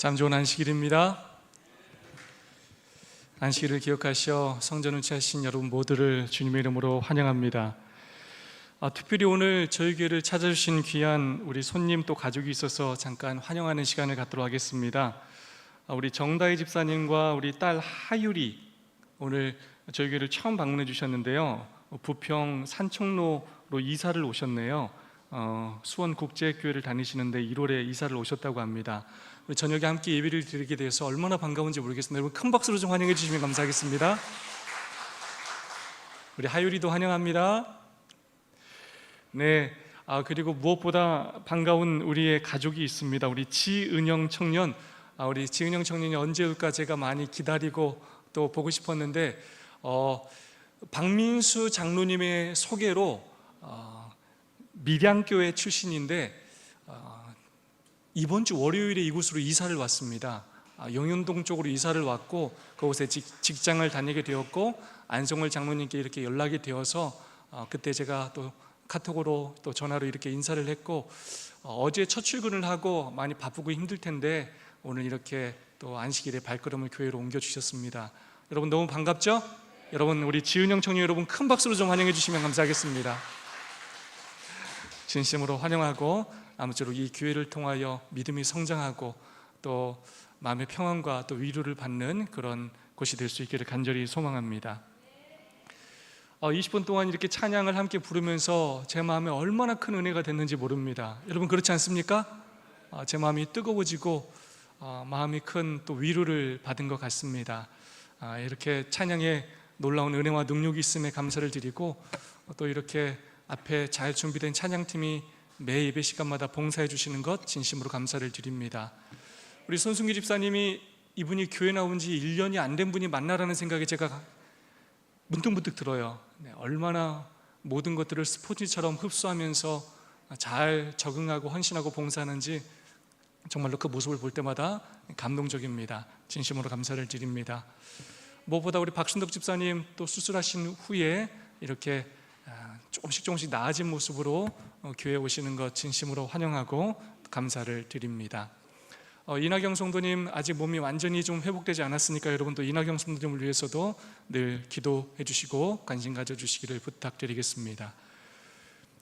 참 좋은 안식일입니다. 안식일을 기억하셔 성전을 취하신 여러분 모두를 주님의 이름으로 환영합니다. 특별히 오늘 저희 교회를 찾아주신 귀한 우리 손님 또 가족이 있어서 잠깐 환영하는 시간을 갖도록 하겠습니다. 우리 정다희 집사님과 우리 딸 하율이 오늘 저희 교회를 처음 방문해 주셨는데요, 부평 산청로로 이사를 오셨네요. 수원국제교회를 다니시는데 1월에 이사를 오셨다고 합니다. 우리 저녁에 함께 예배를 드리게 돼서 얼마나 반가운지 모르겠습니다. 여러분 큰 박수로 좀 환영해 주시면 감사하겠습니다. 우리 하율이도 환영합니다. 네, 그리고 무엇보다 반가운 우리의 가족이 있습니다. 우리 지은영 청년, 우리 지은영 청년이 언제 올까 제가 많이 기다리고 또 보고 싶었는데 박민수 장로님의 소개로 밀양교회 출신인데 이번 주 월요일에 이곳으로 이사를 왔습니다. 용현동 쪽으로 이사를 왔고 그곳에 직장을 다니게 되었고 안성월 장로님께 이렇게 연락이 되어서 그때 제가 또 카톡으로 또 전화로 이렇게 인사를 했고 어제 첫 출근을 하고 많이 바쁘고 힘들 텐데 오늘 이렇게 또 안식일에 발걸음을 교회로 옮겨주셨습니다. 여러분 너무 반갑죠? 여러분 우리 지은영 청년 여러분 큰 박수로 좀 환영해 주시면 감사하겠습니다. 진심으로 환영하고 아무쪼록 이 교회를 통하여 믿음이 성장하고 또 마음의 평안과 또 위로를 받는 그런 곳이 될 수 있기를 간절히 소망합니다. 20분 동안 이렇게 찬양을 함께 부르면서 제 마음에 얼마나 큰 은혜가 됐는지 모릅니다. 여러분 그렇지 않습니까? 제 마음이 뜨거워지고 마음이 큰 또 위로를 받은 것 같습니다. 이렇게 찬양에 놀라운 은혜와 능력이 있음에 감사를 드리고 또 이렇게 앞에 잘 준비된 찬양팀이 매 예배 시간마다 봉사해 주시는 것 진심으로 감사를 드립니다. 우리 손승기 집사님이 이분이 교회 나온 지 1년이 안 된 분이 맞나라는 생각이 제가 문득문득 들어요. 얼마나 모든 것들을 스포츠처럼 흡수하면서 잘 적응하고 헌신하고 봉사하는지 정말로 그 모습을 볼 때마다 감동적입니다. 진심으로 감사를 드립니다. 무엇보다 우리 박순덕 집사님 또 수술하신 후에 이렇게 조금씩 나아진 모습으로 교회에 오시는 것 진심으로 환영하고 감사를 드립니다. 이나경 성도님 아직 몸이 완전히 좀 회복되지 않았으니까 여러분도 이나경 성도님을 위해서도 늘 기도해 주시고 관심 가져주시기를 부탁드리겠습니다.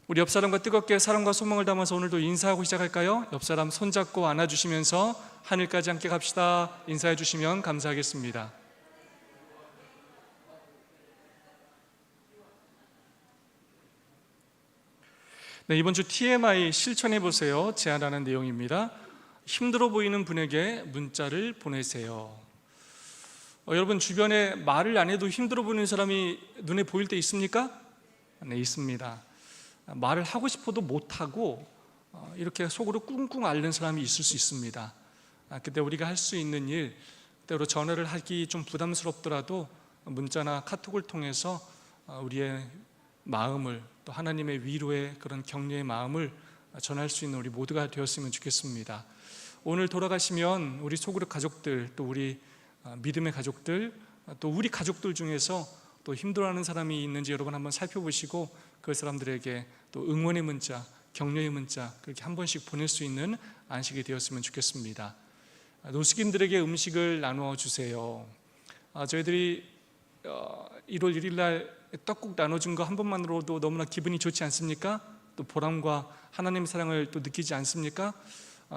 우리 옆사람과 뜨겁게 사랑과 소망을 담아서 오늘도 인사하고 시작할까요? 옆사람 손잡고 안아주시면서 하늘까지 함께 갑시다 인사해 주시면 감사하겠습니다. 네, 이번 주 TMI 실천해보세요 제안하는 내용입니다. 힘들어 보이는 분에게 문자를 보내세요. 여러분 주변에 말을 안 해도 힘들어 보이는 사람이 눈에 보일 때 있습니까? 네, 있습니다. 말을 하고 싶어도 못하고 이렇게 속으로 꿍꿍 앓는 사람이 있을 수 있습니다. 그때 우리가 할 수 있는 일, 때로 전화를 하기 좀 부담스럽더라도 문자나 카톡을 통해서 우리의 마음을 또 하나님의 위로의 그런 격려의 마음을 전할 수 있는 우리 모두가 되었으면 좋겠습니다. 오늘 돌아가시면 우리 소그룹 가족들 또 우리 믿음의 가족들 또 우리 가족들 중에서 또 힘들어하는 사람이 있는지 여러분 한번 살펴보시고 그 사람들에게 또 응원의 문자, 격려의 문자 그렇게 한 번씩 보낼 수 있는 안식이 되었으면 좋겠습니다. 노숙인들에게 음식을 나누어 주세요. 저희들이 1월 1일 날 떡국 나눠준 거 한 번만으로도 너무나 기분이 좋지 않습니까? 또 보람과 하나님의 사랑을 또 느끼지 않습니까?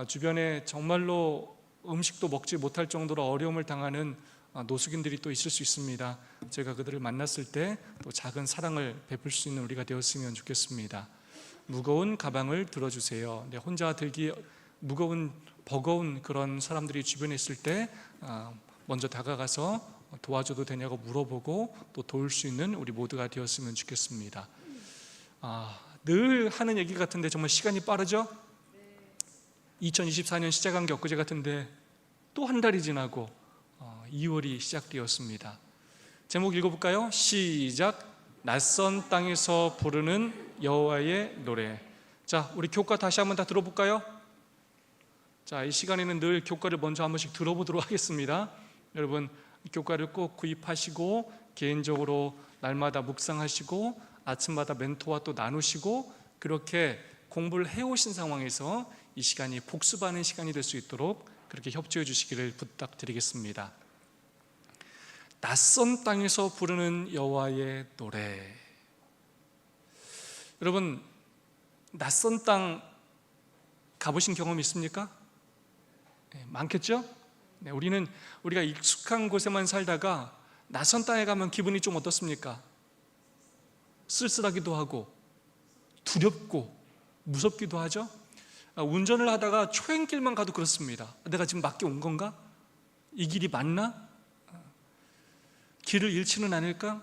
주변에 정말로 음식도 먹지 못할 정도로 어려움을 당하는 노숙인들이 또 있을 수 있습니다. 제가 그들을 만났을 때 또 작은 사랑을 베풀 수 있는 우리가 되었으면 좋겠습니다. 무거운 가방을 들어주세요. 혼자 들기 무거운 버거운 그런 사람들이 주변에 있을 때 먼저 다가가서 도와줘도 되냐고 물어보고 또 도울 수 있는 우리 모두가 되었으면 좋겠습니다. 늘 하는 얘기 같은데 정말 시간이 빠르죠? 2024년 시작한 게 엊그제 같은데 또 한 달이 지나고 2월이 시작되었습니다. 제목 읽어볼까요? 시작! 낯선 땅에서 부르는 여호와의 노래. 자, 우리 교과 다시 한번 다 들어볼까요? 자, 이 시간에는 늘 교과를 먼저 한 번씩 들어보도록 하겠습니다. 여러분 교과를 꼭 구입하시고 개인적으로 날마다 묵상하시고 아침마다 멘토와 또 나누시고 그렇게 공부를 해오신 상황에서 이 시간이 복습하는 시간이 될 수 있도록 그렇게 협조해 주시기를 부탁드리겠습니다. 낯선 땅에서 부르는 여호와의 노래. 여러분, 낯선 땅 가보신 경험 있습니까? 네, 많겠죠? 네, 우리가 익숙한 곳에만 살다가 낯선 땅에 가면 기분이 좀 어떻습니까? 쓸쓸하기도 하고 두렵고 무섭기도 하죠. 운전을 하다가 초행길만 가도 그렇습니다. 내가 지금 맞게 온 건가? 이 길이 맞나? 길을 잃지는 않을까?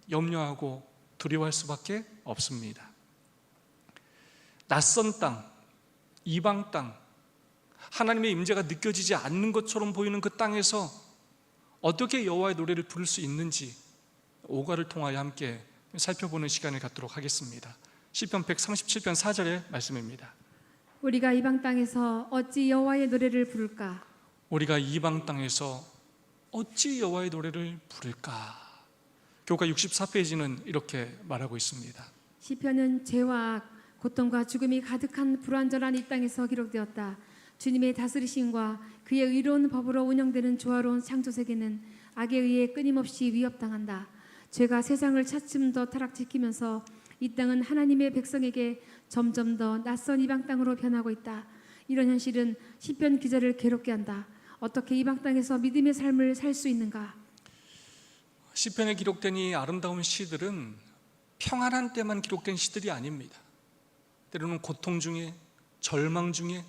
염려하고 두려워할 수밖에 없습니다. 낯선 땅, 이방 땅, 하나님의 임재가 느껴지지 않는 것처럼 보이는 그 땅에서 어떻게 여호와의 노래를 부를 수 있는지 오가를 통하여 함께 살펴보는 시간을 갖도록 하겠습니다. 시편 137편 4절의 말씀입니다. 우리가 이방 땅에서 어찌 여호와의 노래를 부를까? 우리가 이방 땅에서 어찌 여호와의 노래를 부를까? 교과 64페이지는 이렇게 말하고 있습니다. 시편은 죄와 악, 고통과 죽음이 가득한 불완전한 이 땅에서 기록되었다. 주님의 다스리심과 그의 의로운 법으로 운영되는 조화로운 창조 세계는 악에 의해 끊임없이 위협당한다. 죄가 세상을 차츰 더 타락시키면서 이 땅은 하나님의 백성에게 점점 더 낯선 이방 땅으로 변하고 있다. 이런 현실은 시편 기자를 괴롭게 한다. 어떻게 이방 땅에서 믿음의 삶을 살 수 있는가? 시편에 기록된 이 아름다운 시들은 평안한 때만 기록된 시들이 아닙니다. 때로는 고통 중에, 절망 중에,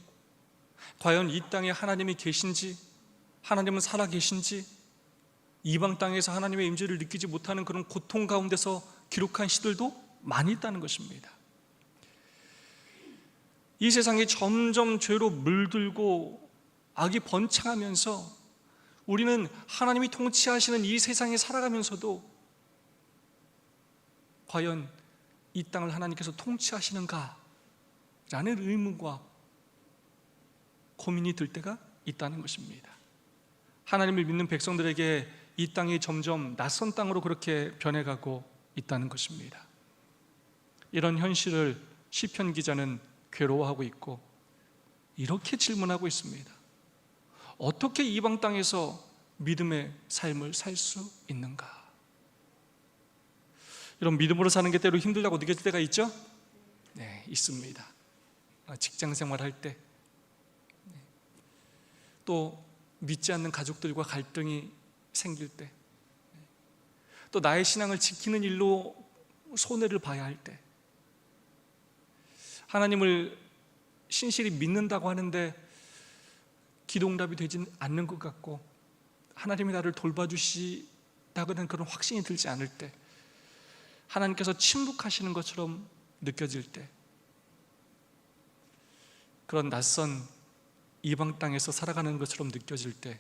과연 이 땅에 하나님이 계신지, 하나님은 살아 계신지, 이방 땅에서 하나님의 임재를 느끼지 못하는 그런 고통 가운데서 기록한 시들도 많이 있다는 것입니다. 이 세상이 점점 죄로 물들고 악이 번창하면서 우리는 하나님이 통치하시는 이 세상에 살아가면서도 과연 이 땅을 하나님께서 통치하시는가? 라는 의문과 고민이 들 때가 있다는 것입니다. 하나님을 믿는 백성들에게 이 땅이 점점 낯선 땅으로 그렇게 변해가고 있다는 것입니다. 이런 현실을 시편 기자는 괴로워하고 있고 이렇게 질문하고 있습니다. 어떻게 이방 땅에서 믿음의 삶을 살 수 있는가? 이런 믿음으로 사는 게 때로 힘들다고 느껴질 때가 있죠? 네, 있습니다. 직장 생활할 때, 또 믿지 않는 가족들과 갈등이 생길 때, 또 나의 신앙을 지키는 일로 손해를 봐야 할 때, 하나님을 신실히 믿는다고 하는데 기도응답이 되지 않는 것 같고 하나님이 나를 돌봐주시다는 그런 확신이 들지 않을 때, 하나님께서 침묵하시는 것처럼 느껴질 때, 그런 낯선 이방 땅에서 살아가는 것처럼 느껴질 때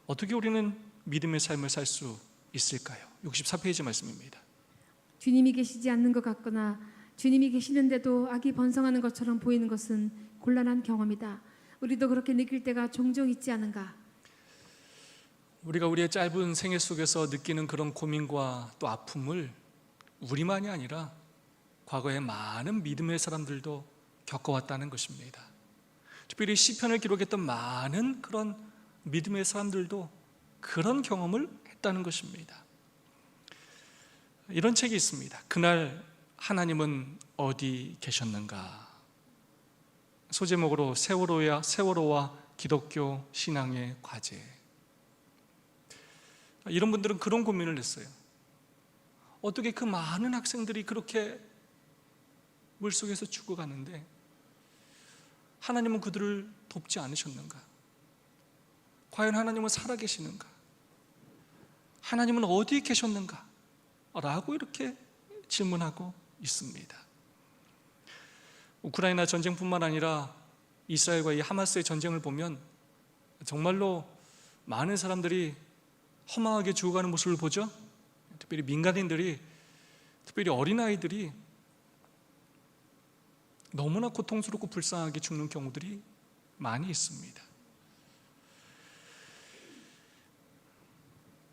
어떻게 우리는 믿음의 삶을 살 수 있을까요? 64페이지 말씀입니다. 주님이 계시지 않는 것 같거나 주님이 계시는데도 악이 번성하는 것처럼 보이는 것은 곤란한 경험이다. 우리도 그렇게 느낄 때가 종종 있지 않은가? 우리가 우리의 짧은 생애 속에서 느끼는 그런 고민과 또 아픔을 우리만이 아니라 과거에 많은 믿음의 사람들도 겪어왔다는 것입니다. 특별히 시편을 기록했던 많은 그런 믿음의 사람들도 그런 경험을 했다는 것입니다. 이런 책이 있습니다. 그날 하나님은 어디 계셨는가? 소제목으로 세월호와 기독교 신앙의 과제. 이런 분들은 그런 고민을 했어요. 어떻게 그 많은 학생들이 그렇게 물속에서 죽어가는데 하나님은 그들을 돕지 않으셨는가? 과연 하나님은 살아계시는가? 하나님은 어디 계셨는가? 라고 이렇게 질문하고 있습니다. 우크라이나 전쟁뿐만 아니라 이스라엘과 이 하마스의 전쟁을 보면 정말로 많은 사람들이 허망하게 죽어가는 모습을 보죠. 특별히 민간인들이, 특별히 어린아이들이 너무나 고통스럽고 불쌍하게 죽는 경우들이 많이 있습니다.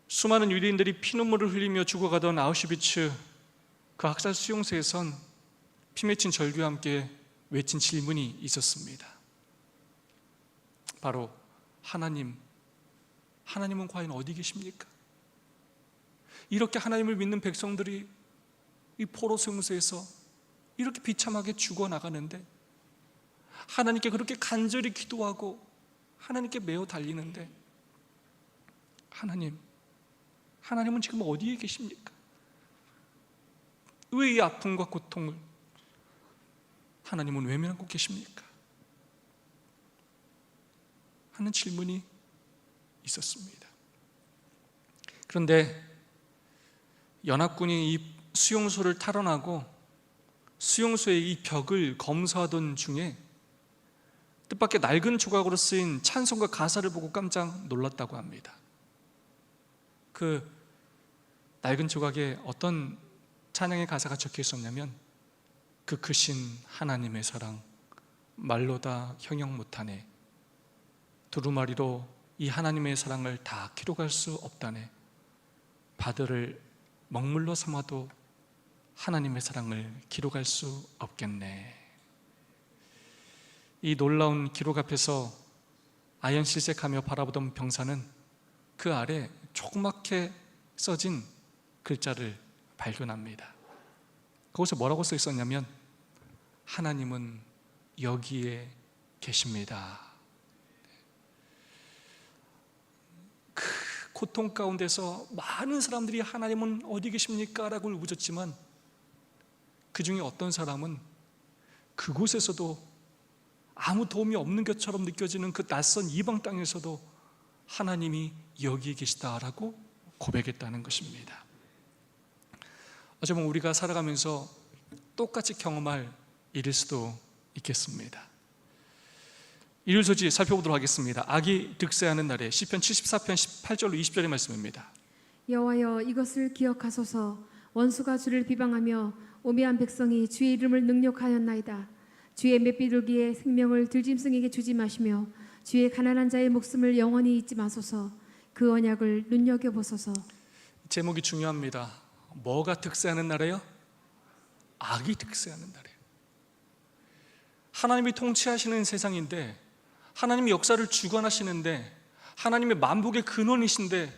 수많은 유대인들이 피눈물을 흘리며 죽어가던 아우슈비츠 그 학살 수용소에선 피 맺힌 절규와 함께 외친 질문이 있었습니다. 바로 하나님은 과연 어디 계십니까? 이렇게 하나님을 믿는 백성들이 이 포로 생수에서 이렇게 비참하게 죽어나가는데, 하나님께 그렇게 간절히 기도하고 하나님께 매어 달리는데, 하나님은 지금 어디에 계십니까? 왜 이 아픔과 고통을 하나님은 외면하고 계십니까? 하는 질문이 있었습니다. 그런데 연합군이 이 수용소를 탈환하고 수용소의 이 벽을 검사하던 중에 뜻밖의 낡은 조각으로 쓰인 찬송가 가사를 보고 깜짝 놀랐다고 합니다. 그 낡은 조각에 어떤 찬양의 가사가 적혀 있었냐면, 그 크신 하나님의 사랑 말로 다 형용 못하네, 두루마리로 이 하나님의 사랑을 다 기록할 수 없다네, 바다를 먹물로 삼아도 하나님의 사랑을 기록할 수 없겠네. 이 놀라운 기록 앞에서 아연실색하며 바라보던 병사는 그 아래 조그맣게 써진 글자를 발견합니다. 거기서 뭐라고 써 있었냐면, 하나님은 여기에 계십니다. 그 고통 가운데서 많은 사람들이 하나님은 어디 계십니까? 라고 울부짖지만, 그 중에 어떤 사람은 그곳에서도 아무 도움이 없는 것처럼 느껴지는 그 낯선 이방 땅에서도 하나님이 여기에 계시다라고 고백했다는 것입니다. 어쩌면 우리가 살아가면서 똑같이 경험할 일일 수도 있겠습니다. 일일 소지 살펴보도록 하겠습니다. 악이 득세하는 날에 시편 74편 18절로 20절의 말씀입니다. 여호와여, 이것을 기억하소서. 원수가 주를 비방하며 오매한 백성이 주의 이름을 능욕하였나이다. 주의 맷비둘기의 생명을 들짐승에게 주지 마시며 주의 가난한 자의 목숨을 영원히 잊지 마소서. 그 언약을 눈여겨보소서. 제목이 중요합니다. 뭐가 득세하는 날이에요? 악이 득세하는 날이에요. 하나님이 통치하시는 세상인데, 하나님이 역사를 주관하시는데, 하나님의 만복의 근원이신데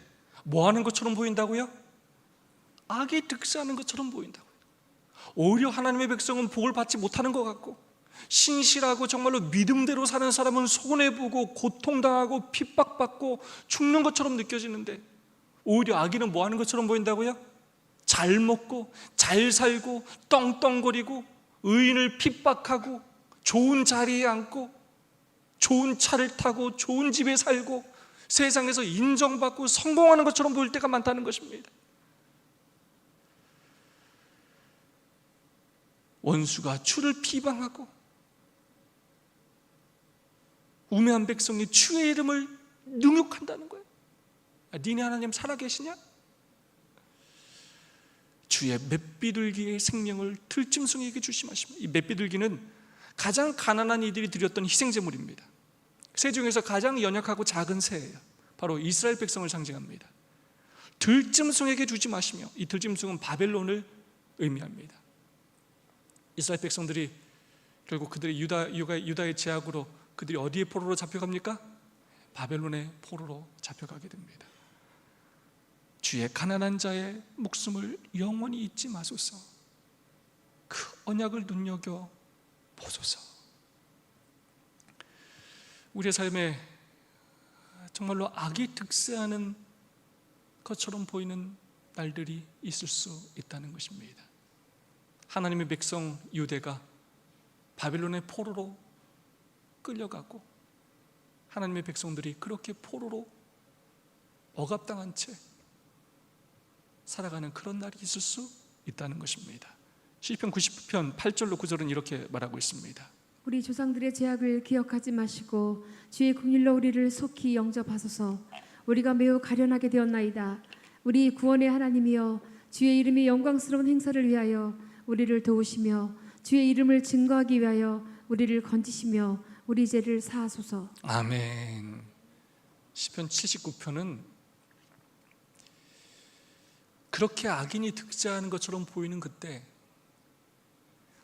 뭐 하는 것처럼 보인다고요? 악이 득세하는 것처럼 보인다고요. 오히려 하나님의 백성은 복을 받지 못하는 것 같고, 신실하고 정말로 믿음대로 사는 사람은 손해보고 고통당하고 핍박받고 죽는 것처럼 느껴지는데, 오히려 악인은 뭐 하는 것처럼 보인다고요? 잘 먹고 잘 살고 떵떵거리고 의인을 핍박하고 좋은 자리에 앉고 좋은 차를 타고 좋은 집에 살고 세상에서 인정받고 성공하는 것처럼 보일 때가 많다는 것입니다. 원수가 주를 비방하고 우매한 백성이 주의 이름을 능욕한다는 거예요. 니네 하나님 살아계시냐? 주의 맷비둘기의 생명을 들짐승에게 주시마시며, 이 맷비둘기는 가장 가난한 이들이 드렸던 희생제물입니다. 새 중에서 가장 연약하고 작은 새예요. 바로 이스라엘 백성을 상징합니다. 들짐승에게 주지 마시며, 이 들짐승은 바벨론을 의미합니다. 이스라엘 백성들이 결국 그들이 유다의 제약으로 그들이 어디에 포로로 잡혀갑니까? 바벨론의 포로로 잡혀가게 됩니다. 주의 가난한 자의 목숨을 영원히 잊지 마소서. 그 언약을 눈여겨 보소서. 우리의 삶에 정말로 악이 득세하는 것처럼 보이는 날들이 있을 수 있다는 것입니다. 하나님의 백성 유대가 바벨론의 포로로 끌려가고, 하나님의 백성들이 그렇게 포로로 억압당한 채 살아가는 그런 날이 있을 수 있다는 것입니다. 시편 90편 8절로 9절은 이렇게 말하고 있습니다. 우리 조상들의 죄악을 기억하지 마시고 주의 긍휼로 우리를 속히 영접하소서. 우리가 매우 가련하게 되었나이다. 우리 구원의 하나님이여, 주의 이름의 영광스러운 행사를 위하여 우리를 도우시며 주의 이름을 증거하기 위하여 우리를 건지시며 우리 죄를 사하소서. 아멘. 시편 79편은 그렇게 악인이 득세하는 것처럼 보이는 그때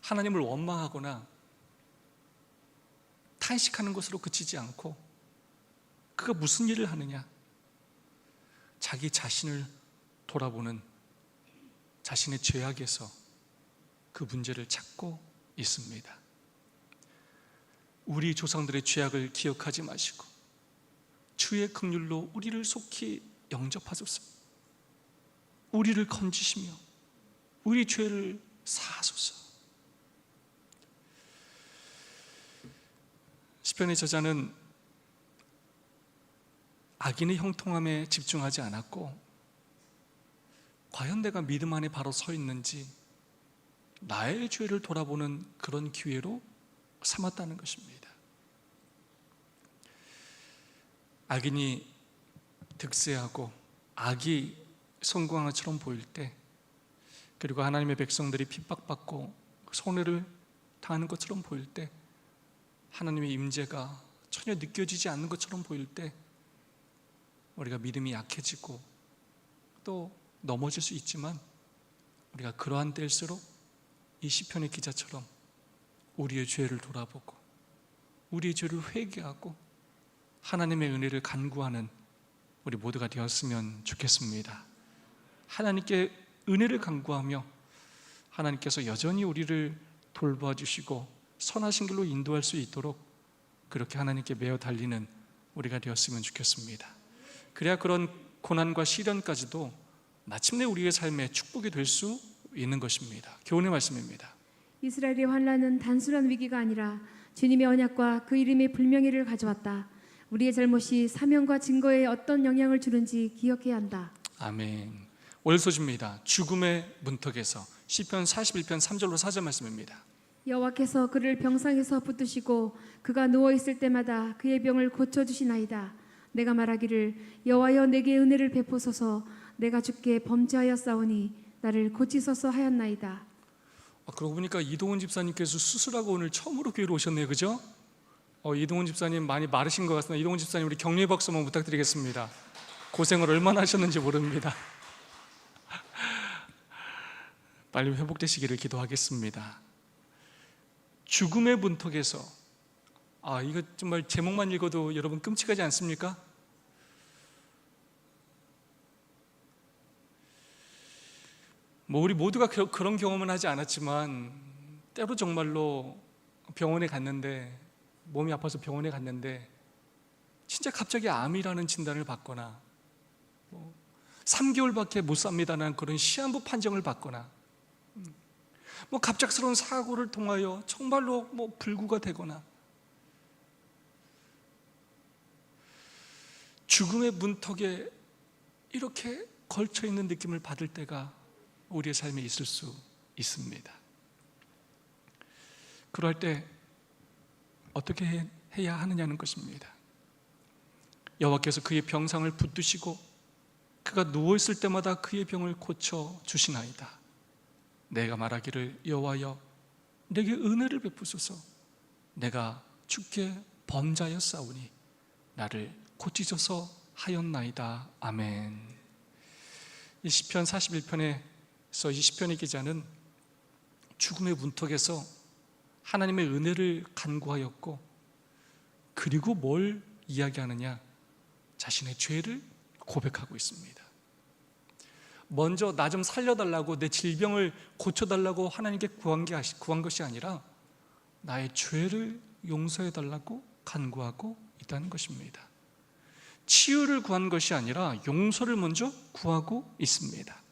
하나님을 원망하거나 탄식하는 것으로 그치지 않고, 그가 무슨 일을 하느냐? 자기 자신을 돌아보는, 자신의 죄악에서 그 문제를 찾고 있습니다. 우리 조상들의 죄악을 기억하지 마시고 주의 긍휼로 우리를 속히 영접하소서. 우리를 건지시며 우리 죄를 사하소서. 시편의 저자는 악인의 형통함에 집중하지 않았고, 과연 내가 믿음 안에 바로 서 있는지 나의 죄를 돌아보는 그런 기회로 삼았다는 것입니다. 악인이 득세하고 악이 성공한 것처럼 보일 때, 그리고 하나님의 백성들이 핍박받고 손해를 당하는 것처럼 보일 때, 하나님의 임재가 전혀 느껴지지 않는 것처럼 보일 때 우리가 믿음이 약해지고 또 넘어질 수 있지만, 우리가 그러한 때일수록 이 시편의 기자처럼 우리의 죄를 돌아보고 우리의 죄를 회개하고 하나님의 은혜를 간구하는 우리 모두가 되었으면 좋겠습니다. 하나님께 은혜를 간구하며 하나님께서 여전히 우리를 돌봐주시고 선하신 길로 인도할 수 있도록 그렇게 하나님께 매어 달리는 우리가 되었으면 좋겠습니다. 그래야 그런 고난과 시련까지도 마침내 우리의 삶에 축복이 될 수 있는 것입니다. 교훈의 말씀입니다. 이스라엘의 환난은 단순한 위기가 아니라 주님의 언약과 그 이름의 불명예를 가져왔다. 우리의 잘못이 사명과 증거에 어떤 영향을 주는지 기억해야 한다. 아멘. 월소주입니다. 죽음의 문턱에서, 시편 41편 3절로 4절 말씀입니다. 여호와께서 그를 병상에서 붙드시고 그가 누워 있을 때마다 그의 병을 고쳐 주시나이다. 내가 말하기를 여호와여 내게 은혜를 베푸소서. 내가 주께 범죄하였사오니 나를 고치소서 하였나이다. 그러고 보니까 이동훈 집사님께서 수술하고 오늘 처음으로 교회로 오셨네요, 그죠? 이동훈 집사님 많이 마르신 것 같습니다. 이동훈 집사님 우리 격려의 박수 한번 부탁드리겠습니다. 고생을 얼마나 하셨는지 모릅니다. 빨리 회복되시기를 기도하겠습니다. 죽음의 문턱에서, 이거 정말 제목만 읽어도 여러분 끔찍하지 않습니까? 우리 모두가 그런 경험은 하지 않았지만, 때로 정말로 병원에 갔는데, 몸이 아파서 병원에 갔는데 진짜 갑자기 암이라는 진단을 받거나 3개월밖에 못 삽니다라는 그런 시한부 판정을 받거나, 갑작스러운 사고를 통하여 정말로 불구가 되거나, 죽음의 문턱에 이렇게 걸쳐 있는 느낌을 받을 때가 우리의 삶에 있을 수 있습니다. 그럴 때 어떻게 해야 하느냐는 것입니다. 여호와께서 그의 병상을 붙드시고 그가 누워있을 때마다 그의 병을 고쳐 주시나이다. 내가 말하기를 여호와여 내게 은혜를 베푸소서. 내가 주께 범죄하였사오니 나를 고치소서 하였나이다. 아멘. 이 시편 41편에서 이 시편의 기자는 죽음의 문턱에서 하나님의 은혜를 간구하였고, 그리고 뭘 이야기하느냐? 자신의 죄를 고백하고 있습니다. 먼저 나 좀 살려달라고, 내 질병을 고쳐달라고 하나님께 구한 것이 아니라 나의 죄를 용서해달라고 간구하고 있다는 것입니다. 치유를 구한 것이 아니라 용서를 먼저 구하고 있습니다.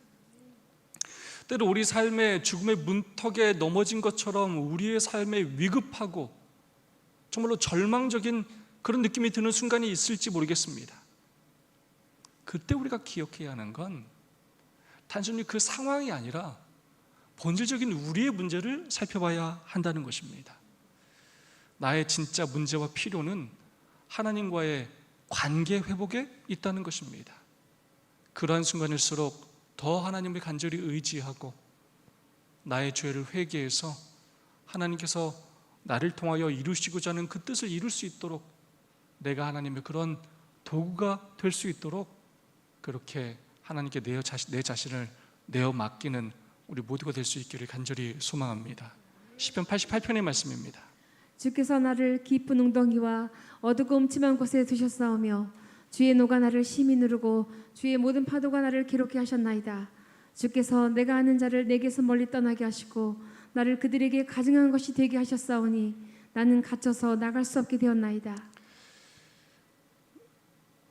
때로 우리 삶의 죽음의 문턱에 넘어진 것처럼 우리의 삶에 위급하고 정말로 절망적인 그런 느낌이 드는 순간이 있을지 모르겠습니다. 그때 우리가 기억해야 하는 건 단순히 그 상황이 아니라 본질적인 우리의 문제를 살펴봐야 한다는 것입니다. 나의 진짜 문제와 필요는 하나님과의 관계 회복에 있다는 것입니다. 그러한 순간일수록 더 하나님을 간절히 의지하고 나의 죄를 회개해서 하나님께서 나를 통하여 이루시고자 하는 그 뜻을 이룰 수 있도록, 내가 하나님의 그런 도구가 될 수 있도록 그렇게 하나님께 내 자신을 내어 맡기는 우리 모두가 될 수 있기를 간절히 소망합니다. 시편 88편의 말씀입니다. 주께서 나를 깊은 웅덩이와 어두고 음침한 곳에 두셨사오며 주의 노가 나를 심히 누르고 주의 모든 파도가 나를 괴롭게 하셨나이다. 주께서 내가 아는 자를 내게서 멀리 떠나게 하시고 나를 그들에게 가증한 것이 되게 하셨사오니 나는 갇혀서 나갈 수 없게 되었나이다.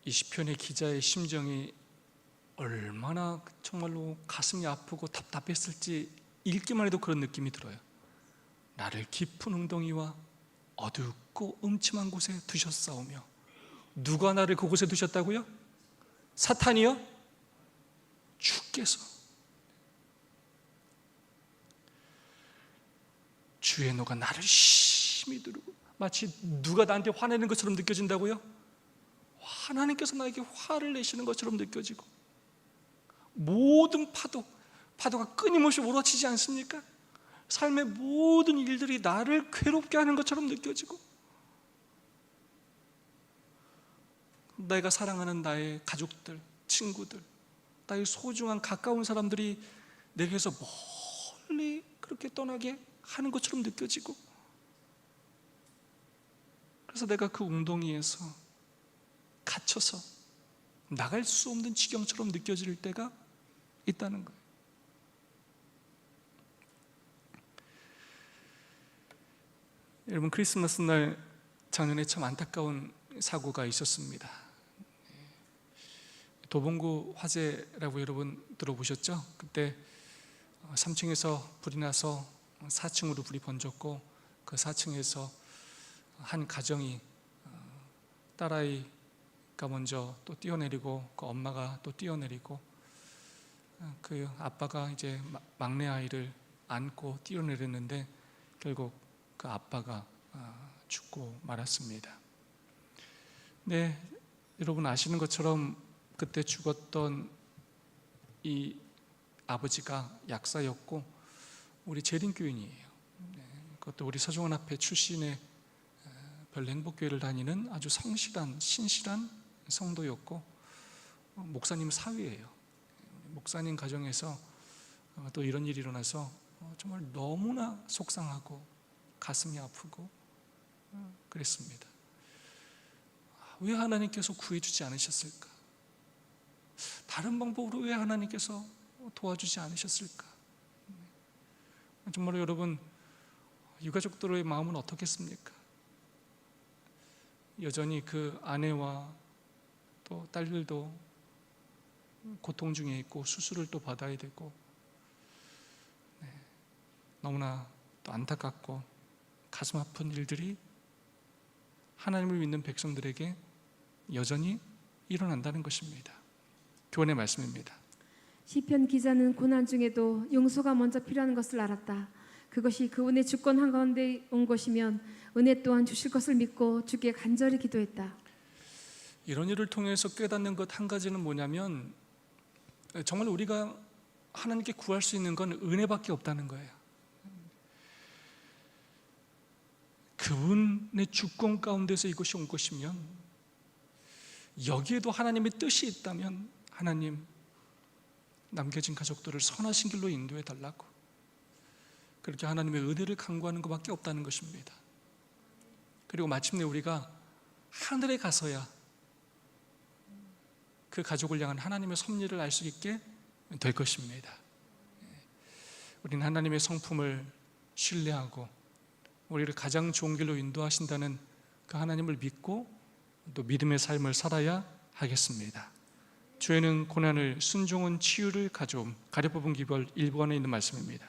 이 시편의 기자의 심정이 얼마나 정말로 가슴이 아프고 답답했을지 읽기만 해도 그런 느낌이 들어요. 나를 깊은 웅덩이와 어둡고 음침한 곳에 두셨사오며. 누가 나를 그곳에 두셨다고요? 사탄이요? 주께서. 주의 노가 나를 심히 누르고, 마치 누가 나한테 화내는 것처럼 느껴진다고요? 하나님께서 나에게 화를 내시는 것처럼 느껴지고, 모든 파도가 끊임없이 몰아치지 않습니까? 삶의 모든 일들이 나를 괴롭게 하는 것처럼 느껴지고, 내가 사랑하는 나의 가족들, 친구들, 나의 소중한 가까운 사람들이 내게서 멀리 그렇게 떠나게 하는 것처럼 느껴지고, 그래서 내가 그 웅덩이에서 갇혀서 나갈 수 없는 지경처럼 느껴질 때가 있다는 거예요. 여러분, 크리스마스 날 작년에 참 안타까운 사고가 있었습니다. 도봉구 화재라고 여러분 들어보셨죠? 그때 3층에서 불이 나서 4층으로 불이 번졌고, 그 4층에서 한 가정이 딸아이가 먼저 또 뛰어내리고, 그 엄마가 또 뛰어내리고, 그 아빠가 이제 막내 아이를 안고 뛰어내렸는데 결국 그 아빠가 죽고 말았습니다. 네, 여러분 아시는 것처럼 그때 죽었던 이 아버지가 약사였고 우리 재림교인이에요. 그것도 우리 서정원 앞에 출신의 별행복교회를 다니는 아주 성실한 신실한 성도였고, 목사님 사위예요. 목사님 가정에서 또 이런 일이 일어나서 정말 너무나 속상하고 가슴이 아프고 그랬습니다. 왜 하나님께서 구해주지 않으셨을까? 다른 방법으로 왜 하나님께서 도와주지 않으셨을까? 정말 여러분, 유가족들의 마음은 어떻겠습니까? 여전히 그 아내와 또 딸들도 고통 중에 있고 수술을 또 받아야 되고, 너무나 또 안타깝고 가슴 아픈 일들이 하나님을 믿는 백성들에게 여전히 일어난다는 것입니다. 교훈의 말씀입니다. 시편 기자는 고난 중에도 용서가 먼저 필요한 것을 알았다. 그것이 그분의 주권 한가운데 온 것이면 은혜 또한 주실 것을 믿고 주께 간절히 기도했다. 이런 일을 통해서 깨닫는 것 한 가지는 뭐냐면, 정말 우리가 하나님께 구할 수 있는 건 은혜밖에 없다는 거예요. 그분의 주권 가운데서 이것이 온 것이면, 여기에도 하나님의 뜻이 있다면 하나님, 남겨진 가족들을 선하신 길로 인도해 달라고, 그렇게 하나님의 은혜를 간구하는 것밖에 없다는 것입니다. 그리고 마침내 우리가 하늘에 가서야 그 가족을 향한 하나님의 섭리를 알 수 있게 될 것입니다. 우리는 하나님의 성품을 신뢰하고 우리를 가장 좋은 길로 인도하신다는 그 하나님을 믿고 또 믿음의 삶을 살아야 하겠습니다. 죄는 고난을, 순종은 치유를 가져옴. 가려뽑은 기별 1번에 있는 말씀입니다.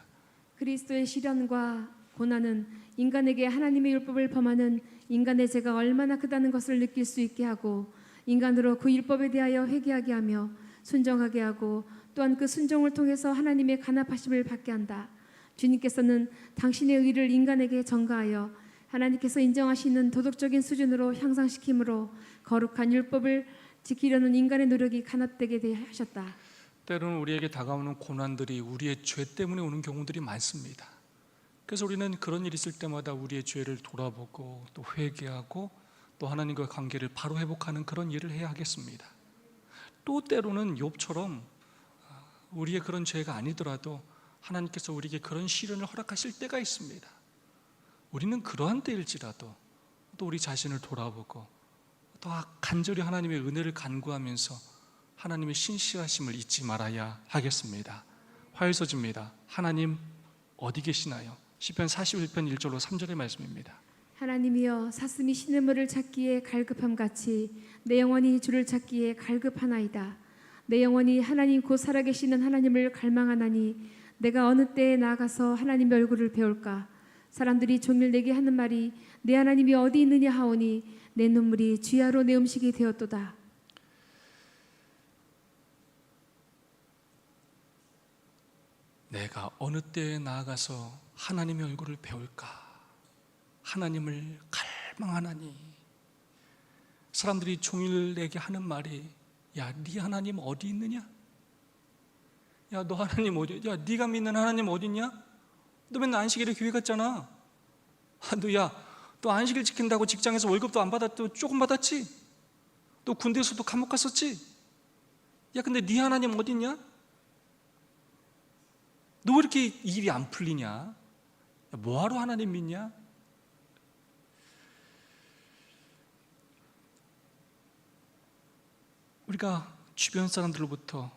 그리스도의 시련과 고난은 인간에게 하나님의 율법을 범하는 인간의 죄가 얼마나 크다는 것을 느낄 수 있게 하고, 인간으로 그 율법에 대하여 회개하게 하며 순종하게 하고, 또한 그 순종을 통해서 하나님의 간합하심을 받게 한다. 주님께서는 당신의 의를 인간에게 전가하여 하나님께서 인정하시는 도덕적인 수준으로 향상시킴으로 거룩한 율법을 지키려는 인간의 노력이 간합되게 하셨다. 때로는 우리에게 다가오는 고난들이 우리의 죄 때문에 오는 경우들이 많습니다. 그래서 우리는 그런 일이 있을 때마다 우리의 죄를 돌아보고 또 회개하고 또 하나님과의 관계를 바로 회복하는 그런 일을 해야 하겠습니다. 또 때로는 욥처럼 우리의 그런 죄가 아니더라도 하나님께서 우리에게 그런 시련을 허락하실 때가 있습니다. 우리는 그러한 때일지라도 또 우리 자신을 돌아보고 또 간절히 하나님의 은혜를 간구하면서 하나님의 신실하심을 잊지 말아야 하겠습니다. 화요서지입니다. 하나님 어디 계시나요? 시편 41편 1절로 3절의 말씀입니다. 하나님이여 사슴이 시냇물을 찾기에 갈급함 같이 내 영혼이 주를 찾기에 갈급하나이다. 내 영혼이 하나님 곧 살아계시는 하나님을 갈망하나니 내가 어느 때에 나아가서 하나님의 얼굴을 배울까? 사람들이 종일 내게 하는 말이 내 하나님이 어디 있느냐 하오니 내 눈물이 주야로 내 음식이 되었도다. 내가 어느 때에 나아가서 하나님의 얼굴을 배울까? 하나님을 갈망하나니. 사람들이 종일 내게 하는 말이 야, 네 하나님 어디 있느냐? 야, 너 하나님 어디? 야, 네가 믿는 하나님 어디 있냐? 너 맨날 안식일에 교회 갔잖아. 너 안식일 지킨다고 직장에서 월급도 안 받았고 조금 받았지? 너 군대에서도 감옥 갔었지? 야, 근데 네 하나님 어디 있냐? 너 왜 이렇게 일이 안 풀리냐? 야, 뭐하러 하나님 믿냐? 우리가 주변 사람들로부터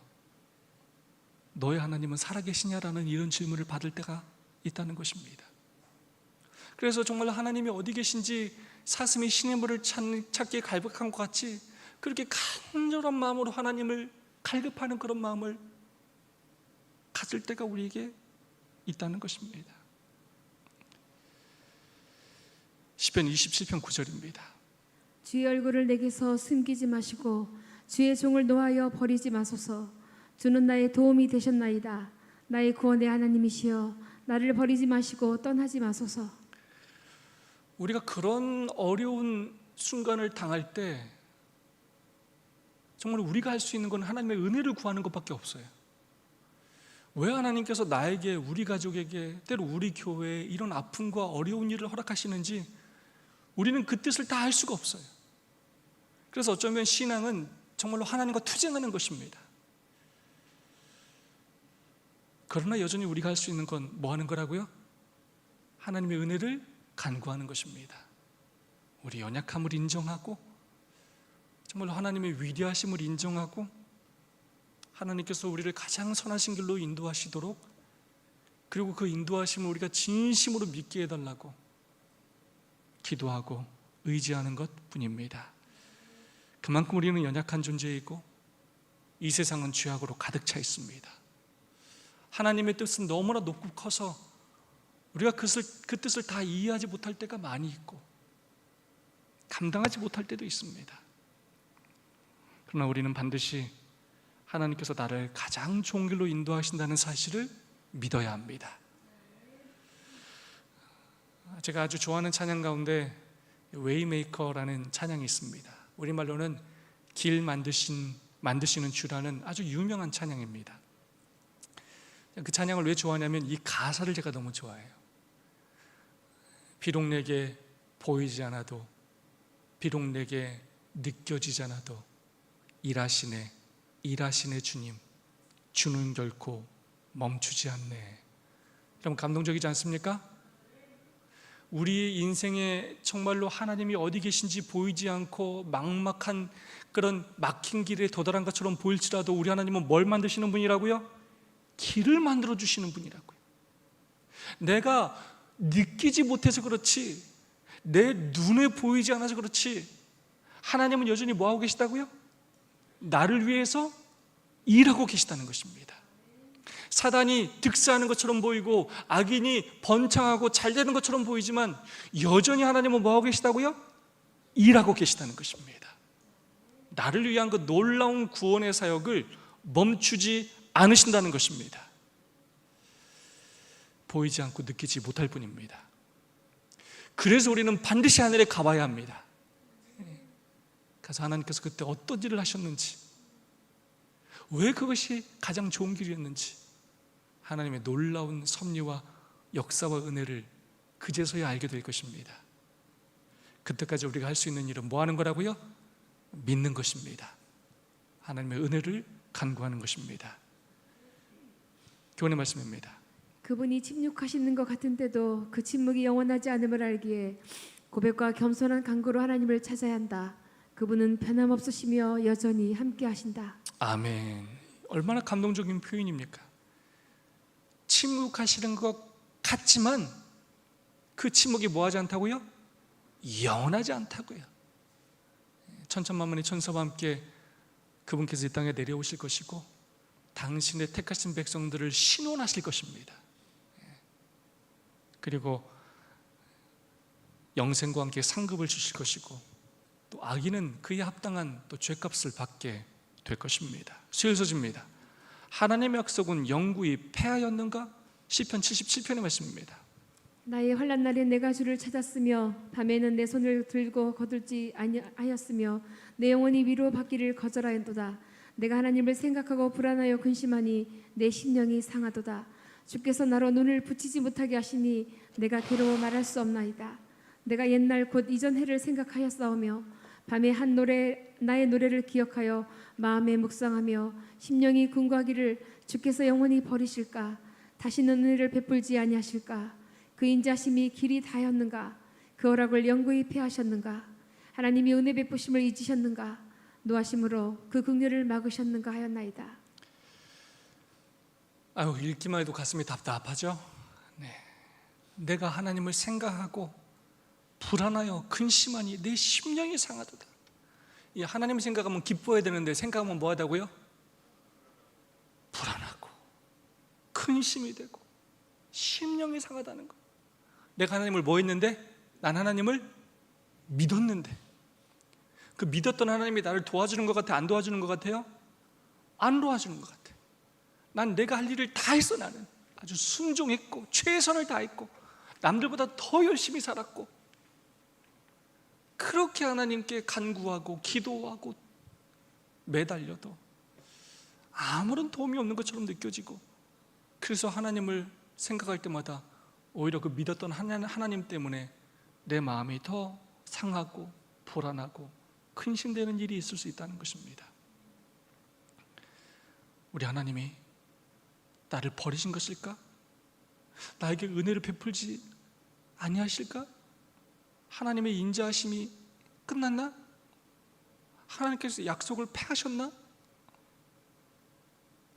너의 하나님은 살아계시냐라는 이런 질문을 받을 때가 있다는 것입니다. 그래서 정말 하나님이 어디 계신지 사슴이 시냇물을 찾기에 갈급한 것 같이 그렇게 간절한 마음으로 하나님을 갈급하는 그런 마음을 가질 때가 우리에게 있다는 것입니다. 시편 27편 9절입니다. 주의 얼굴을 내게서 숨기지 마시고 주의 종을 노하여 버리지 마소서. 주는 나의 도움이 되셨나이다. 나의 구원의 하나님이시여 나를 버리지 마시고 떠나지 마소서. 우리가 그런 어려운 순간을 당할 때 정말 우리가 할 수 있는 건 하나님의 은혜를 구하는 것밖에 없어요. 왜 하나님께서 나에게, 우리 가족에게, 때로 우리 교회에 이런 아픔과 어려운 일을 허락하시는지 우리는 그 뜻을 다 알 수가 없어요. 그래서 어쩌면 신앙은 정말로 하나님과 투쟁하는 것입니다. 그러나 여전히 우리가 할 수 있는 건 뭐 하는 거라고요? 하나님의 은혜를 간구하는 것입니다. 우리 연약함을 인정하고 정말로 하나님의 위대하심을 인정하고 하나님께서 우리를 가장 선하신 길로 인도하시도록, 그리고 그 인도하심을 우리가 진심으로 믿게 해달라고 기도하고 의지하는 것뿐입니다. 그만큼 우리는 연약한 존재이고 이 세상은 죄악으로 가득 차 있습니다. 하나님의 뜻은 너무나 높고 커서 우리가 그 뜻을 다 이해하지 못할 때가 많이 있고 감당하지 못할 때도 있습니다. 그러나 우리는 반드시 하나님께서 나를 가장 좋은 길로 인도하신다는 사실을 믿어야 합니다. 제가 아주 좋아하는 찬양 가운데 웨이메이커라는 찬양이 있습니다. 우리말로는 길 만드시는 주라는 아주 유명한 찬양입니다. 그 찬양을 왜 좋아하냐면 이 가사를 제가 너무 좋아해요. 비록 내게 보이지 않아도, 비록 내게 느껴지지 않아도 일하시네 주님, 주는 결코 멈추지 않네. 여러분 감동적이지 않습니까? 우리의 인생에 정말로 하나님이 어디 계신지 보이지 않고 막막한 그런 막힌 길에 도달한 것처럼 보일지라도 우리 하나님은 뭘 만드시는 분이라고요? 길을 만들어 주시는 분이라고요. 내가 느끼지 못해서 그렇지, 내 눈에 보이지 않아서 그렇지, 하나님은 여전히 뭐하고 계시다고요? 나를 위해서 일하고 계시다는 것입니다. 사단이 득세하는 것처럼 보이고 악인이 번창하고 잘되는 것처럼 보이지만 여전히 하나님은 뭐하고 계시다고요? 일하고 계시다는 것입니다. 나를 위한 그 놀라운 구원의 사역을 멈추지 않으신다는 것입니다. 보이지 않고 느끼지 못할 뿐입니다. 그래서 우리는 반드시 하늘에 가봐야 합니다. 가서 하나님께서 그때 어떤 일을 하셨는지, 왜 그것이 가장 좋은 길이었는지, 하나님의 놀라운 섭리와 역사와 은혜를 그제서야 알게 될 것입니다. 그때까지 우리가 할 수 있는 일은 뭐 하는 거라고요? 믿는 것입니다. 하나님의 은혜를 간구하는 것입니다. 교훈의 말씀입니다. 그분이 침묵하시는 것 같은데도 그 침묵이 영원하지 않음을 알기에 고백과 겸손한 간구로 하나님을 찾아야 한다. 그분은 변함없으시며 여전히 함께 하신다. 아멘. 얼마나 감동적인 표현입니까? 침묵하시는 것 같지만 그 침묵이 뭐하지 않다고요? 영원하지 않다고요. 천천만만의 천사와 함께 그분께서 이 땅에 내려오실 것이고 당신의 택하신 백성들을 신원하실 것입니다. 그리고 영생과 함께 상급을 주실 것이고 또 악인은 그에 합당한 또 죄값을 받게 될 것입니다. 수요서집니다. 하나님의 약속은 영구히 패하였는가? 시편 77편의 말씀입니다. 나의 환난 날에 내가 주를 찾았으며 밤에는 내 손을 들고 거들지 아니하였으며 내 영혼이 위로받기를 거절하였도다. 내가 하나님을 생각하고 불안하여 근심하니 내 심령이 상하도다. 주께서 나로 눈을 붙이지 못하게 하시니 내가 괴로워 말할 수 없나이다. 내가 옛날 곧 이전 해를 생각하였사오며 밤에 한 노래 나의 노래를 기억하여 마음에 묵상하며 심령이 궁구하기를 주께서 영원히 버리실까? 다시는 은혜를 베풀지 아니하실까? 그 인자심이 길이 다였는가? 그 허락을 영구히 폐하셨는가? 하나님이 은혜 베푸심을 잊으셨는가? 노하심으로 그 긍휼을 막으셨는가 하였나이다. 아유, 읽기만 해도 가슴이 답답하죠? 네. 내가 하나님을 생각하고 불안하여 근심하니 내 심령이 상하도다. 이 하나님 생각하면 기뻐해야 되는데 생각하면 뭐하다고요? 불안하고 근심이 되고 심령이 상하다는 거. 내가 하나님을 뭐 했는데? 난 하나님을 믿었는데 그 믿었던 하나님이 나를 도와주는 것 같아? 안 도와주는 것 같아요? 안 도와주는 것 같아. 난 내가 할 일을 다 했어. 나는 아주 순종했고 최선을 다했고 남들보다 더 열심히 살았고 그렇게 하나님께 간구하고 기도하고 매달려도 아무런 도움이 없는 것처럼 느껴지고 그래서 하나님을 생각할 때마다 오히려 그 믿었던 하나님 때문에 내 마음이 더 상하고 불안하고 근심되는 일이 있을 수 있다는 것입니다. 우리 하나님이 나를 버리신 것일까? 나에게 은혜를 베풀지 아니하실까? 하나님의 인자하심이 끝났나? 하나님께서 약속을 폐하셨나?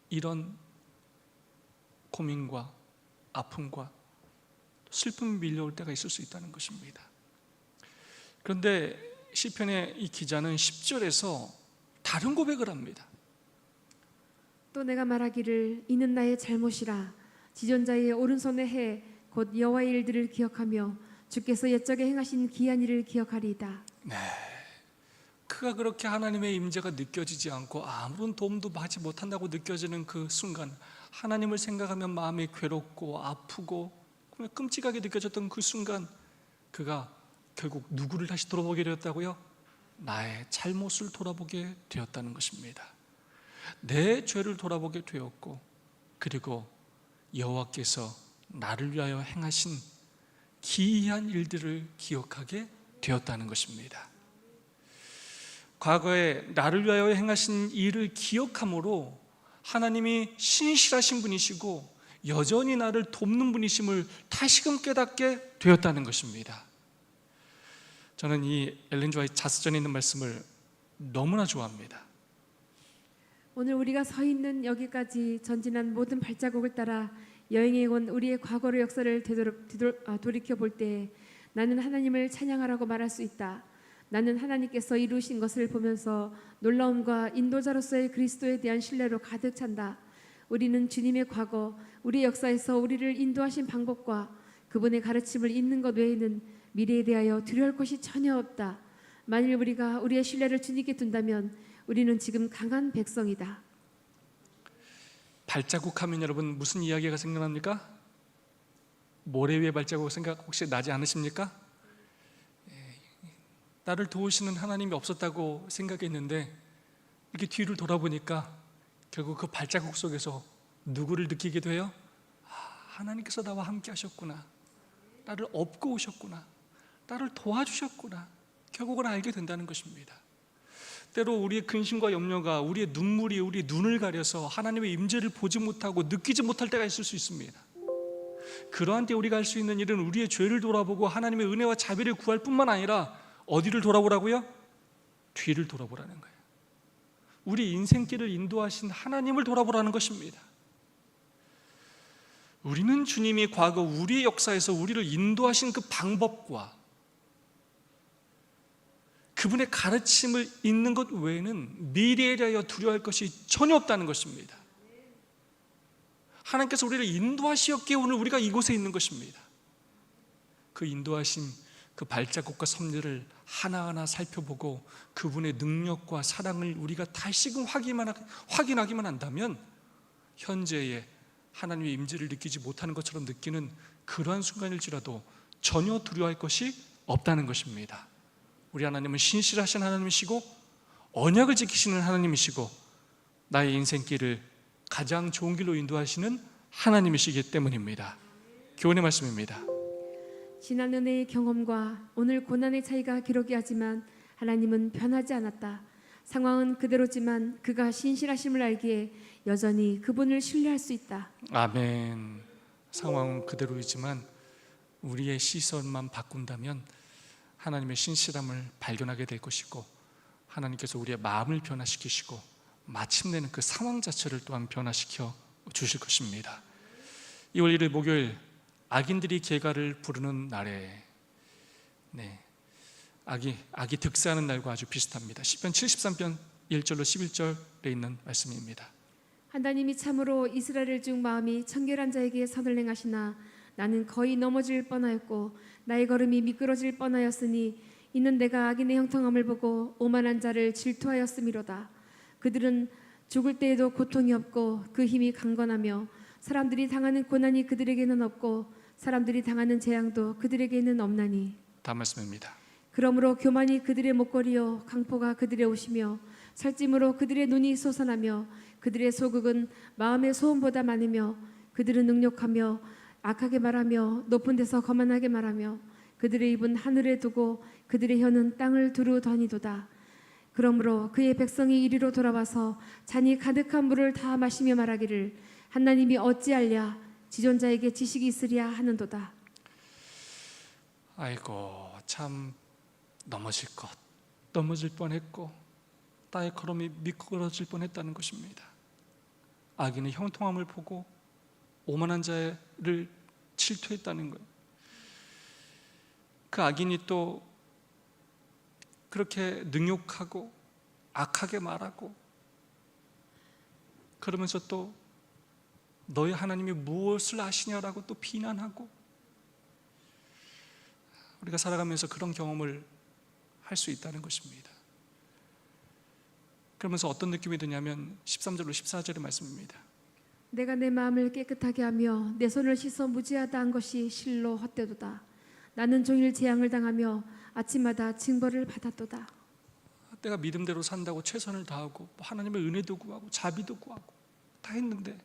이런 고민과 아픔과 슬픔이 밀려올 때가 있을 수 있다는 것입니다. 그런데 시편의 이 기자는 10절에서 다른 고백을 합니다. 또 내가 말하기를 이는 나의 잘못이라 지존자의 오른손의 해 곧 여호와의 일들을 기억하며 주께서 옛적에 행하신 기한 일을 기억하리이다. 네, 그가 그렇게 하나님의 임재가 느껴지지 않고 아무런 도움도 받지 못한다고 느껴지는 그 순간 하나님을 생각하면 마음이 괴롭고 아프고 끔찍하게 느껴졌던 그 순간 그가 결국 누구를 다시 돌아보게 되었다고요? 나의 잘못을 돌아보게 되었다는 것입니다. 내 죄를 돌아보게 되었고 그리고 여호와께서 나를 위하여 행하신 기이한 일들을 기억하게 되었다는 것입니다. 과거에 나를 위하여 행하신 일을 기억함으로 하나님이 신실하신 분이시고 여전히 나를 돕는 분이심을 다시금 깨닫게 되었다는 것입니다. 저는 이 엘렌 지 화이트 자서전에 있는 말씀을 너무나 좋아합니다. 오늘 우리가 서 있는 여기까지 전진한 모든 발자국을 따라 여행해 온 우리의 과거의 역사를 돌이켜 볼 때 나는 하나님을 찬양하라고 말할 수 있다. 나는 하나님께서 이루신 것을 보면서 놀라움과 인도자로서의 그리스도에 대한 신뢰로 가득 찬다. 우리는 주님의 과거, 우리의 역사에서 우리를 인도하신 방법과 그분의 가르침을 잊는 것 외에는 미래에 대하여 두려울 것이 전혀 없다. 만일 우리가 우리의 신뢰를 주님께 둔다면 우리는 지금 강한 백성이다. 발자국 하면 여러분 무슨 이야기가 생각납니까? 모래 위에 발자국 생각 혹시 나지 않으십니까? 나를 도우시는 하나님이 없었다고 생각했는데 이렇게 뒤를 돌아보니까 결국 그 발자국 속에서 누구를 느끼게 돼요? 하나님께서 나와 함께 하셨구나. 나를 업고 오셨구나. 나를 도와주셨구나. 결국은 알게 된다는 것입니다. 때로 우리의 근심과 염려가 우리의 눈물이 우리의 눈을 가려서 하나님의 임재를 보지 못하고 느끼지 못할 때가 있을 수 있습니다. 그러한 때 우리가 할 수 있는 일은 우리의 죄를 돌아보고 하나님의 은혜와 자비를 구할 뿐만 아니라 어디를 돌아보라고요? 뒤를 돌아보라는 거예요. 우리 인생길을 인도하신 하나님을 돌아보라는 것입니다. 우리는 주님이 과거 우리의 역사에서 우리를 인도하신 그 방법과 그분의 가르침을 잊는 것 외에는 미래에 대하여 두려워할 것이 전혀 없다는 것입니다. 하나님께서 우리를 인도하시었기에 오늘 우리가 이곳에 있는 것입니다. 그 인도하신 그 발자국과 섭리를 하나하나 살펴보고 그분의 능력과 사랑을 우리가 다시금 확인하기만 한다면 현재의 하나님의 임재를 느끼지 못하는 것처럼 느끼는 그러한 순간일지라도 전혀 두려워할 것이 없다는 것입니다. 우리 하나님은 신실하신 하나님이시고 언약을 지키시는 하나님이시고 나의 인생길을 가장 좋은 길로 인도하시는 하나님이시기 때문입니다. 교훈의 말씀입니다. 지난 은혜의 경험과 오늘 고난의 차이가 기록이 하지만 하나님은 변하지 않았다. 상황은 그대로지만 그가 신실하심을 알기에 여전히 그분을 신뢰할 수 있다. 아멘. 상황은 그대로이지만 우리의 시선만 바꾼다면 하나님의 신실함을 발견하게 될 것이고 하나님께서 우리의 마음을 변화시키시고 마침내는 그 상황 자체를 또한 변화시켜 주실 것입니다. 2월 1일 목요일 악인들이 개가를 부르는 날에 악이 득세하는 날과 아주 비슷합니다. 시편 73편 1절로 11절에 있는 말씀입니다. 하나님이 참으로 이스라엘 중 마음이 청결한 자에게 선을 행하시나 나는 거의 넘어질 뻔하였고 나의 걸음이 미끄러질 뻔하였으니 이는 내가 악인의 형통함을 보고 오만한 자를 질투하였음이로다. 그들은 죽을 때에도 고통이 없고 그 힘이 강건하며 사람들이 당하는 고난이 그들에게는 없고 사람들이 당하는 재앙도 그들에게는 없나니. 다음 말씀입니다. 그러므로 교만이 그들의 목걸이요 강포가 그들의 옷이며 살찜으로 그들의 눈이 솟아나며 그들의 소극은 마음의 소음보다 많으며 그들은 능욕하며 악하게 말하며 높은 데서 거만하게 말하며 그들의 입은 하늘에 두고 그들의 혀는 땅을 두루 다니도다. 그러므로 그의 백성이 이리로 돌아와서 잔이 가득한 물을 다 마시며 말하기를 하나님이 어찌하랴 지존자에게 지식이 있으랴 하는도다. 아이고 참 넘어질 뻔했고 나의 걸음이 미끄러질 뻔했다는 것입니다. 악인의 형통함을 보고 오만한 자를 질투했다는 거예요. 그 악인이 또 그렇게 능욕하고 악하게 말하고 그러면서 또 너희 하나님이 무엇을 아시냐라고 또 비난하고 우리가 살아가면서 그런 경험을 할 수 있다는 것입니다. 그러면서 어떤 느낌이 드냐면 13절로 14절의 말씀입니다. 내가 내 마음을 깨끗하게 하며 내 손을 씻어 무지하다 한 것이 실로 헛되도다. 나는 종일 재앙을 당하며 아침마다 징벌을 받았도다. 내가 믿음대로 산다고 최선을 다하고 하나님의 은혜도 구하고 자비도 구하고 다 했는데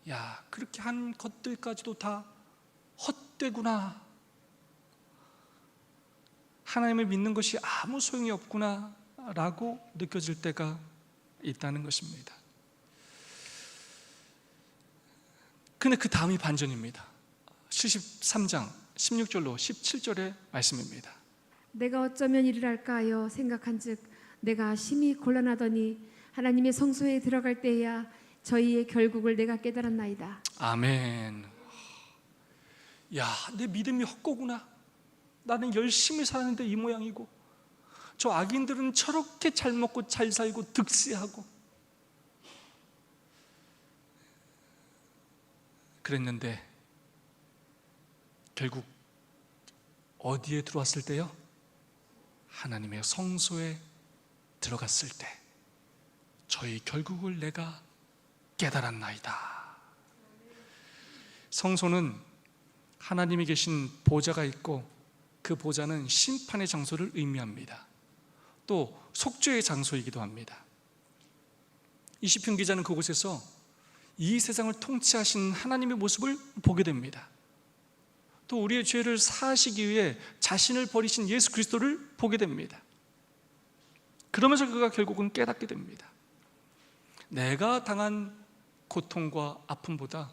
야 그렇게 한 것들까지도 다 헛되구나, 하나님을 믿는 것이 아무 소용이 없구나 라고 느껴질 때가 있다는 것입니다. 근데 그 다음이 반전입니다. 73장 16절로 17절의 말씀입니다. 내가 어쩌면 이를 할까 하여 생각한즉 내가 심히 곤란하더니 하나님의 성소에 들어갈 때야 저희의 결국을 내가 깨달았나이다. 아멘. 야, 내 믿음이 헛거구나. 나는 열심히 살았는데 이 모양이고 저 악인들은 저렇게 잘 먹고 잘 살고 득세하고 그랬는데 결국 어디에 들어왔을 때요? 하나님의 성소에 들어갔을 때 저희 결국을 내가 깨달았나이다. 성소는 하나님이 계신 보좌가 있고 그 보좌는 심판의 장소를 의미합니다. 또 속죄의 장소이기도 합니다. 이 시편 기자는 그곳에서 이 세상을 통치하신 하나님의 모습을 보게 됩니다. 또 우리의 죄를 사하시기 위해 자신을 버리신 예수 그리스도를 보게 됩니다. 그러면서 그가 결국은 깨닫게 됩니다. 내가 당한 고통과 아픔보다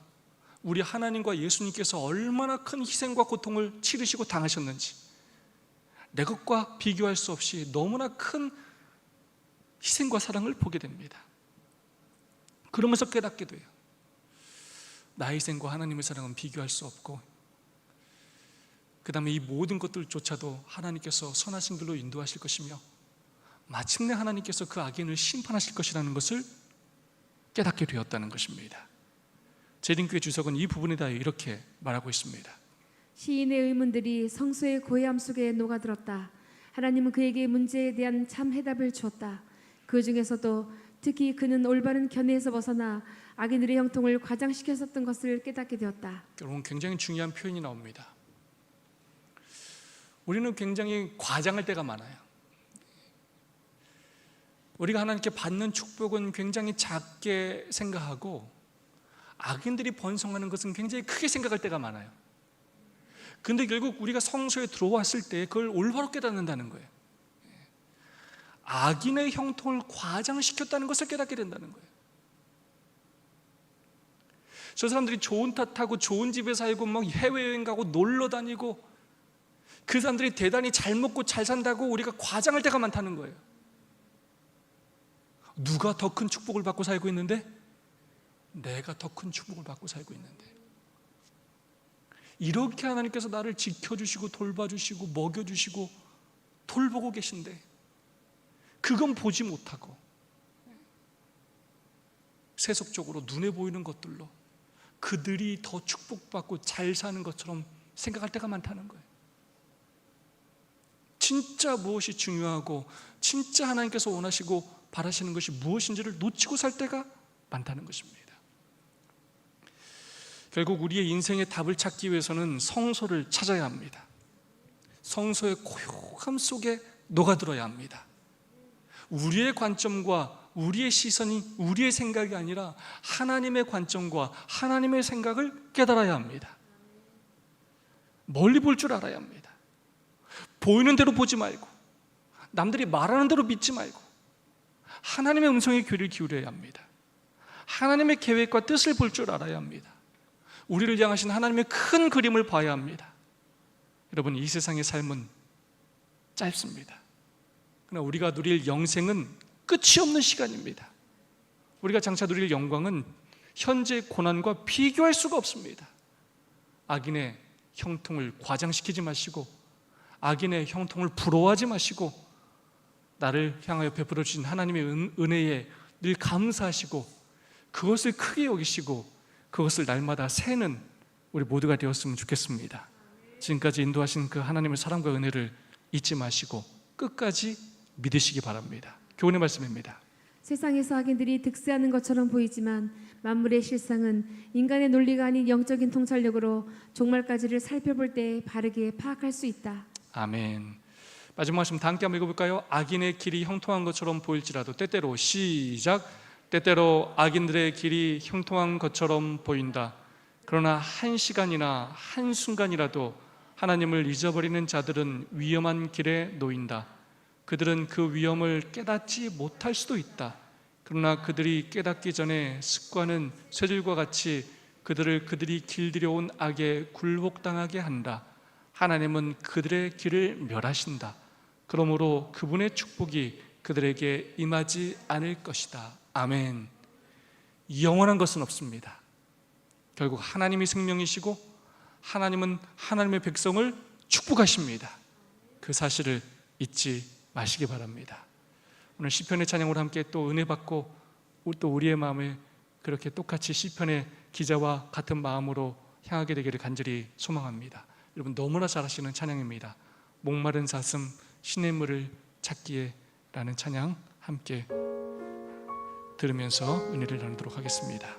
우리 하나님과 예수님께서 얼마나 큰 희생과 고통을 치르시고 당하셨는지 내 것과 비교할 수 없이 너무나 큰 희생과 사랑을 보게 됩니다. 그러면서 깨닫게 돼요. 나의 희생과 하나님의 사랑은 비교할 수 없고, 그 다음에 이 모든 것들조차도 하나님께서 선하신 길로 인도하실 것이며 마침내 하나님께서 그 악인을 심판하실 것이라는 것을 깨닫게 되었다는 것입니다. 재림교회 주석은 이 부분에 대하여 이렇게 말하고 있습니다. 시인의 의문들이 성소의 고해함 속에 녹아들었다. 하나님은 그에게 문제에 대한 참 해답을 주었다. 그 중에서도 특히 그는 올바른 견해에서 벗어나 악인들의 형통을 과장시켰었던 것을 깨닫게 되었다. 여러분, 굉장히 중요한 표현이 나옵니다. 우리는 굉장히 과장할 때가 많아요. 우리가 하나님께 받는 축복은 굉장히 작게 생각하고 악인들이 번성하는 것은 굉장히 크게 생각할 때가 많아요. 근데 결국 우리가 성소에 들어왔을 때 그걸 올바로 깨닫는다는 거예요. 악인의 형통을 과장시켰다는 것을 깨닫게 된다는 거예요. 저 사람들이 좋은 차 타고 좋은 집에 살고 막 해외여행 가고 놀러 다니고 그 사람들이 대단히 잘 먹고 잘 산다고 우리가 과장할 때가 많다는 거예요. 누가 더 큰 축복을 받고 살고 있는데? 내가 더 큰 축복을 받고 살고 있는데. 이렇게 하나님께서 나를 지켜주시고 돌봐주시고 먹여주시고 돌보고 계신데 그건 보지 못하고 세속적으로 눈에 보이는 것들로 그들이 더 축복받고 잘 사는 것처럼 생각할 때가 많다는 거예요. 진짜 무엇이 중요하고 진짜 하나님께서 원하시고 바라시는 것이 무엇인지를 놓치고 살 때가 많다는 것입니다. 결국 우리의 인생의 답을 찾기 위해서는 성소를 찾아야 합니다. 성소의 고요함 속에 녹아들어야 합니다. 우리의 관점과 우리의 시선이 우리의 생각이 아니라 하나님의 관점과 하나님의 생각을 깨달아야 합니다. 멀리 볼 줄 알아야 합니다. 보이는 대로 보지 말고 남들이 말하는 대로 믿지 말고 하나님의 음성에 귀를 기울여야 합니다. 하나님의 계획과 뜻을 볼 줄 알아야 합니다. 우리를 향하신 하나님의 큰 그림을 봐야 합니다. 여러분, 이 세상의 삶은 짧습니다. 그러나 우리가 누릴 영생은 끝이 없는 시간입니다. 우리가 장차 누릴 영광은 현재의 고난과 비교할 수가 없습니다. 악인의 형통을 과장시키지 마시고 악인의 형통을 부러워하지 마시고 나를 향하여 베풀어 주신 하나님의 은혜에 늘 감사하시고 그것을 크게 여기시고 그것을 날마다 세는 우리 모두가 되었으면 좋겠습니다. 지금까지 인도하신 그 하나님의 사랑과 은혜를 잊지 마시고 끝까지 믿으시기 바랍니다. 교훈의 말씀입니다. 세상에서 악인들이 득세하는 것처럼 보이지만 만물의 실상은 인간의 논리가 아닌 영적인 통찰력으로 종말까지를 살펴볼 때 바르게 파악할 수 있다. 아멘. 마지막 말씀 다 함께 한번 읽어볼까요? 악인의 길이 형통한 것처럼 보일지라도 때때로 시작. 때때로 악인들의 길이 형통한 것처럼 보인다. 그러나 한 시간이나 한순간이라도 하나님을 잊어버리는 자들은 위험한 길에 놓인다. 그들은 그 위험을 깨닫지 못할 수도 있다. 그러나 그들이 깨닫기 전에 습관은 쇠들과 같이 그들이 길들여온 악에 굴복당하게 한다. 하나님은 그들의 길을 멸하신다. 그러므로 그분의 축복이 그들에게 임하지 않을 것이다. 아멘. 영원한 것은 없습니다. 결국 하나님이 생명이시고 하나님은 하나님의 백성을 축복하십니다. 그 사실을 잊지 마시기 바랍니다. 오늘 시편의 찬양으로 함께 또 은혜 받고 또 우리의 마음에 그렇게 똑같이 시편의 기자와 같은 마음으로 향하게 되기를 간절히 소망합니다. 여러분, 너무나 잘 아시는 찬양입니다. 목마른 사슴 시냇물을 찾기에 라는 찬양 함께 들으면서 은혜를 나누도록 하겠습니다.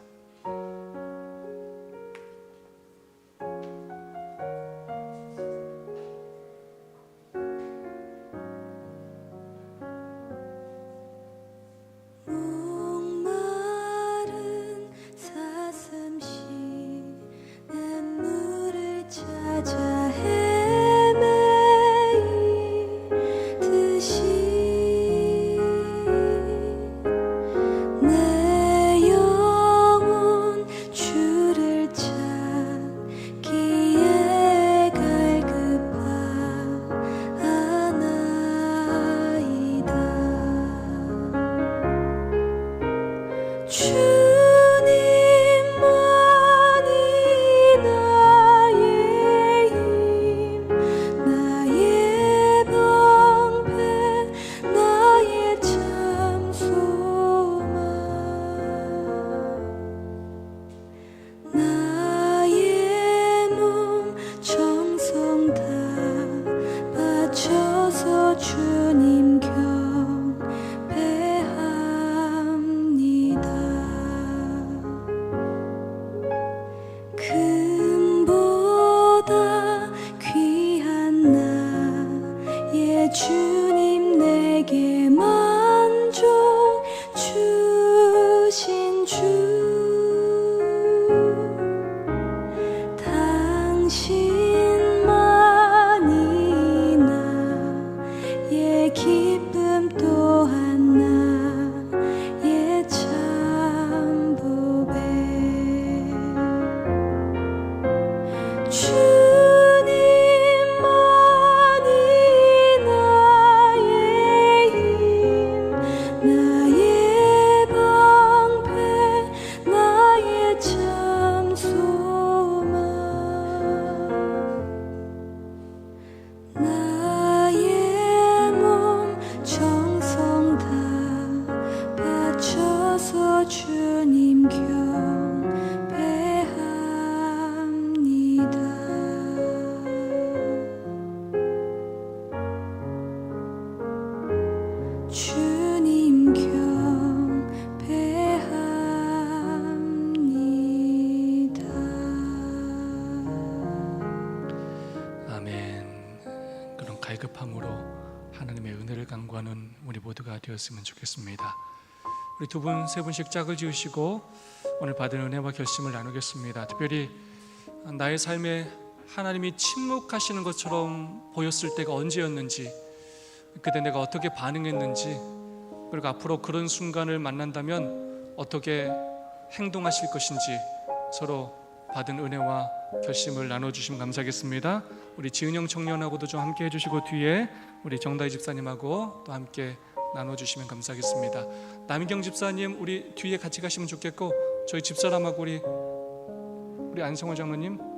내 영혼 주님만이 나의 힘, 나의 방패, 나의 참 소망, 나의 몸 정성 다 바쳐서 주님 경배합니다. 금보다 귀한 나의 주님, 내게 만족 주신 주, 당신만이 나의 기쁨, 또한 나의 참 보배. 주님만이 나의 힘, 나의 방패, 나의 참 소망, 나의 몸 정성 다 바쳐서 주님 경배합니다. 주님 경배합니다. 아멘. 그런 갈급함으로 하나님의 은혜를 간구하는 우리 모두가 되었으면 좋겠습니다. 우리 두 분, 세 분씩 짝을 지으시고 오늘 받은 은혜와 결심을 나누겠습니다. 특별히 나의 삶에 하나님이 침묵하시는 것처럼 보였을 때가 언제였는지, 그때 내가 어떻게 반응했는지, 그리고 앞으로 그런 순간을 만난다면 어떻게 행동하실 것인지 서로 받은 은혜와 결심을 나눠주시면 감사하겠습니다. 우리 지은영 청년하고도 좀 함께 해주시고, 뒤에 우리 정다희 집사님하고 또 함께 나눠주시면 감사하겠습니다. 남경 집사님 우리 뒤에 같이 가시면 좋겠고, 저희 집사람하고 우리 안성호 장로님,